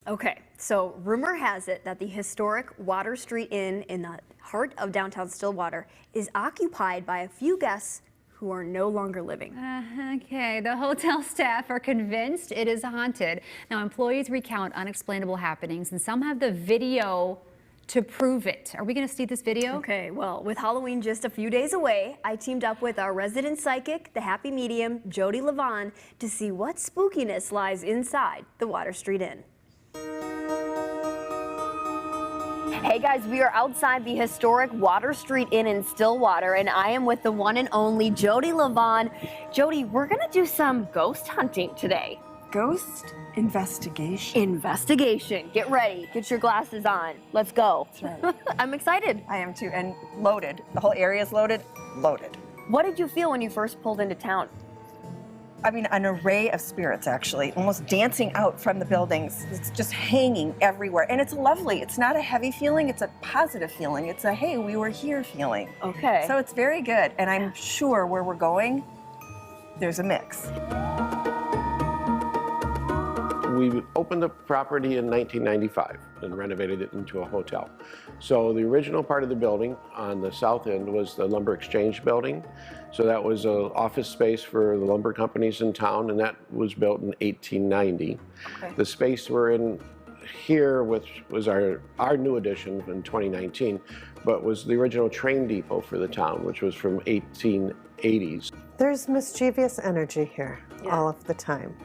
Okay, so rumor has it that the historic Water Street Inn in the heart of downtown Stillwater is occupied by a few guests who are no longer living. Okay, the hotel staff are convinced it is haunted. Now, employees recount unexplainable happenings, and some have the video to prove it. Are we going to see this video? Okay, well, with Halloween just a few days away, I teamed up with our resident psychic, the happy medium, Jodi Livon, to see what spookiness lies inside the Water Street Inn. Hey guys, we are outside the historic Water Street Inn in Stillwater, and I am with the one and only Jodi Livon. Jodi, we're gonna do some ghost hunting today. Ghost investigation. Investigation. Get ready. Get your glasses on. Let's go. That's right. I'm excited. I am too, and loaded. The whole area is loaded. Loaded. What did you feel when you first pulled into town? I mean, an array of spirits, actually, almost dancing out from the buildings. It's just hanging everywhere. And it's lovely. It's not a heavy feeling. It's a positive feeling. It's a, hey, we were here feeling. Okay. So it's very good. And I'm sure where we're going, there's a mix. We opened the property in 1995 and renovated it into a hotel. So the original part of the building on the south end was the lumber exchange building. So that was an office space for the lumber companies in town, and that was built in 1890. Okay. The space we're in here, which was our new addition in 2019, but was the original train depot for the town, which was from 1880s. There's mischievous energy here all of the time.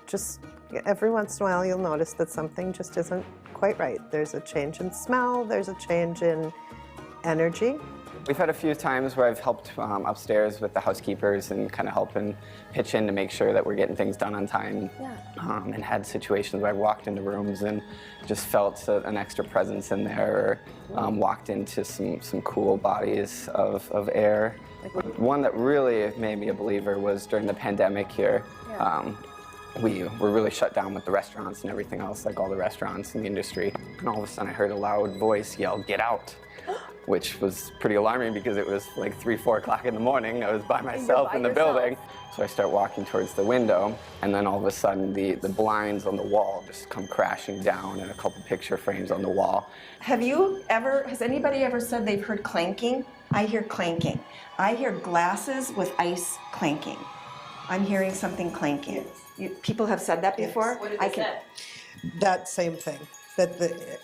Just every once in a while you'll notice that something just isn't quite right. There's a change in smell, there's a change in energy. We've had a few times where I've helped upstairs with the housekeepers and kind of helping pitch in to make sure that we're getting things done on time. And had situations where I walked into rooms and just felt an extra presence in there, or walked into some cool bodies of air. One that really made me a believer was during the pandemic here. We were really shut down with the restaurants and everything else, like all the restaurants in the industry. And all of a sudden I heard a loud voice yell, "Get out!" which was pretty alarming because it was like 3, 4 o'clock in the morning. I was by myself in the building. So I start walking towards the window, and then all of a sudden the blinds on the wall just come crashing down and a couple picture frames on the wall. Has anybody ever said they've heard clanking? I hear clanking. I hear glasses with ice clanking. I'm hearing something clanking. People have said that before? Yes. What did they say? That same thing.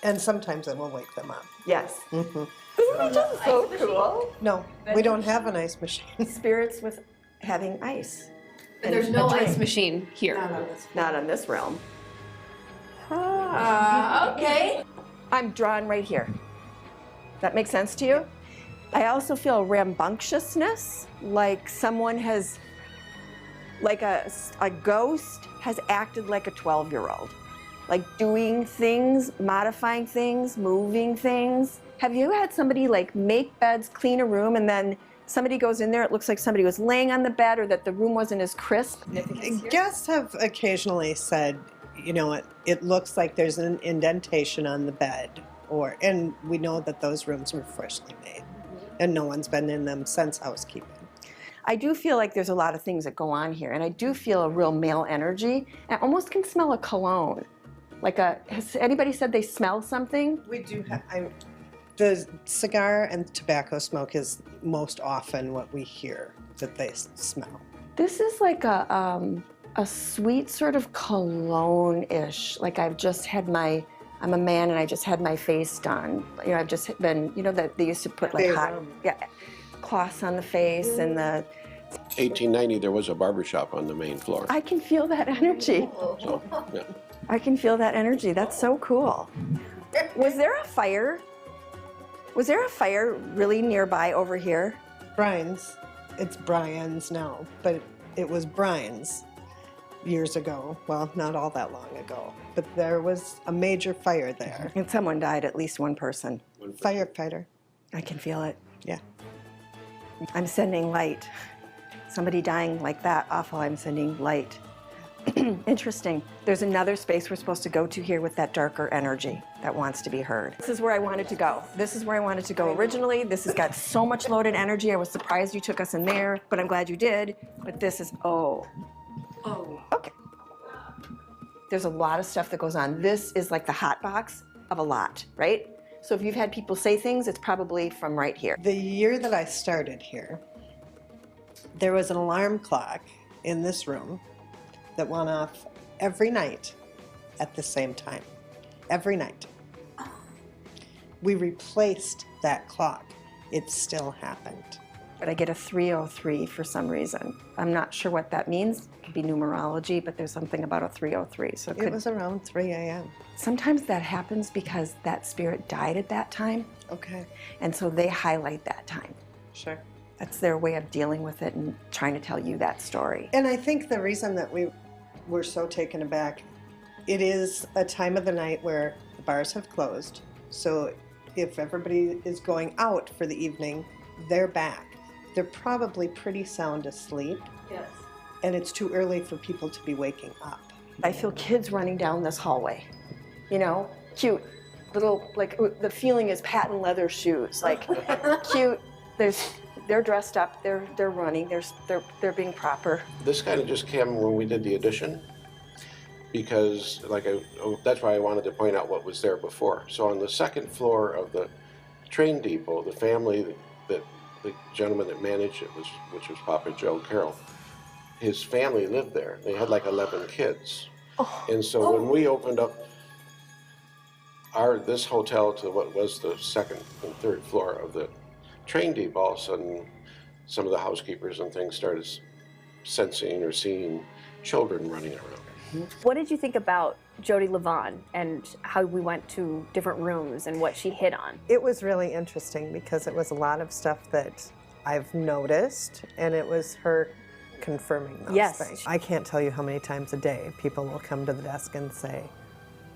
And sometimes it will wake them up. Yes. Mm-hmm. Isn't that just so cool? No, we don't have an ice machine. Spirits with having ice. But there's no ice machine here. Not on this realm. Okay. I'm drawn right here. That makes sense to you? I also feel rambunctiousness, like someone has, like a ghost has acted like a 12-year-old. Like doing things, modifying things, moving things. Have you had somebody like make beds, clean a room, and then somebody goes in there, it looks like somebody was laying on the bed or that the room wasn't as crisp? Guests have occasionally said, you know, it looks like there's an indentation on the bed, and we know that those rooms were freshly made, and no one's been in them since housekeeping. I do feel like there's a lot of things that go on here, and I do feel a real male energy. I almost can smell a cologne. Has anybody said they smell something? We do have, the cigar and tobacco smoke is most often what we hear that they smell. This is like a sweet sort of cologne-ish. Like I'm a man and I just had my face done. You know, I've just been, you know, that they used to put like cloths on the face and the... 1890, there was a barber shop on the main floor. I can feel that energy. So, yeah. I can feel that energy. That's so cool. Was there a fire? Was there a fire really nearby over here? Brian's. It's Brian's now, but it was Brian's years ago. Well, not all that long ago, but there was a major fire there. And someone died, at least one person. Firefighter. I can feel it. Yeah. I'm sending light. Somebody dying like that, awful, I'm sending light. Interesting. There's another space we're supposed to go to here with that darker energy that wants to be heard. This is where I wanted to go. This is where I wanted to go originally. This has got so much loaded energy. I was surprised you took us in there, but I'm glad you did. But this is, okay. There's a lot of stuff that goes on. This is like the hot box of a lot, right? So if you've had people say things, it's probably from right here. The year that I started here, there was an alarm clock in this room that went off every night at the same time. Every night. We replaced that clock. It still happened. But I get a 303 for some reason. I'm not sure what that means. It could be numerology, but there's something about a 303. So It was around 3 a.m. sometimes that happens because that spirit died at that time, Okay, and so they highlight that time. sure. That's their way of dealing with it and trying to tell you that story. And I think the reason that we were so taken aback, it is a time of the night where the bars have closed. So if everybody is going out for the evening, they're back. They're probably pretty sound asleep. Yes. And it's too early for people to be waking up. I feel kids running down this hallway, you know, cute, little, like the feeling is patent leather shoes, like cute. They're dressed up, they're running, they're being proper. This kind of just came when we did the addition, because that's why I wanted to point out what was there before. So on the second floor of the train depot, the family that the gentleman that managed it which was Papa Joe Carroll, his family lived there. They had like 11 kids. And so when we opened up this hotel to what was the second and third floor of the train depot, all of a sudden some of the housekeepers and things started sensing or seeing children running around. What did you think about Jodi Livon and how we went to different rooms and what she hit on? It was really interesting because it was a lot of stuff that I've noticed, and it was her confirming those Yes. things. I can't tell you how many times a day people will come to the desk and say,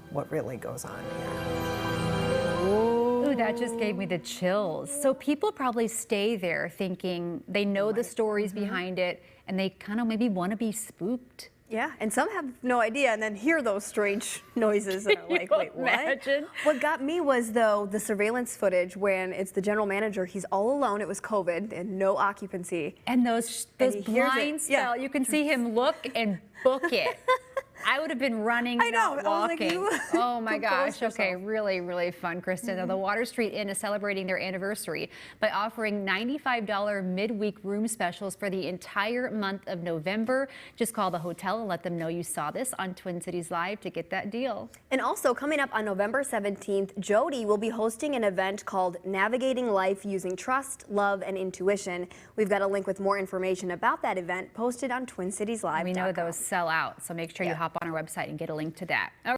what really goes on here? Ooh, that just gave me the chills. So people probably stay there thinking they know the stories behind it, and they kind of maybe want to be spooked. Yeah, and some have no idea and then hear those strange noises and are like, you wait, what? imagine? What got me was, though, the surveillance footage when it's the general manager, he's all alone, it was COVID and no occupancy. And those he hears it. blinds, Yeah. you can see him look and book it. I would have been running, I know. not I was like, walking. you Oh my gosh. composed Okay, yourself. really, really fun, Kristin. Now, the Water Street Inn is celebrating their anniversary by offering $95 midweek room specials for the entire month of November. Just call the hotel and let them know you saw this on Twin Cities Live to get that deal. And also, coming up on November 17th, Jodi will be hosting an event called Navigating Life Using Trust, Love, and Intuition. We've got a link with more information about that event posted on TwinCitiesLive.com. We know those sell out, so make sure you hop on our website and get a link to that.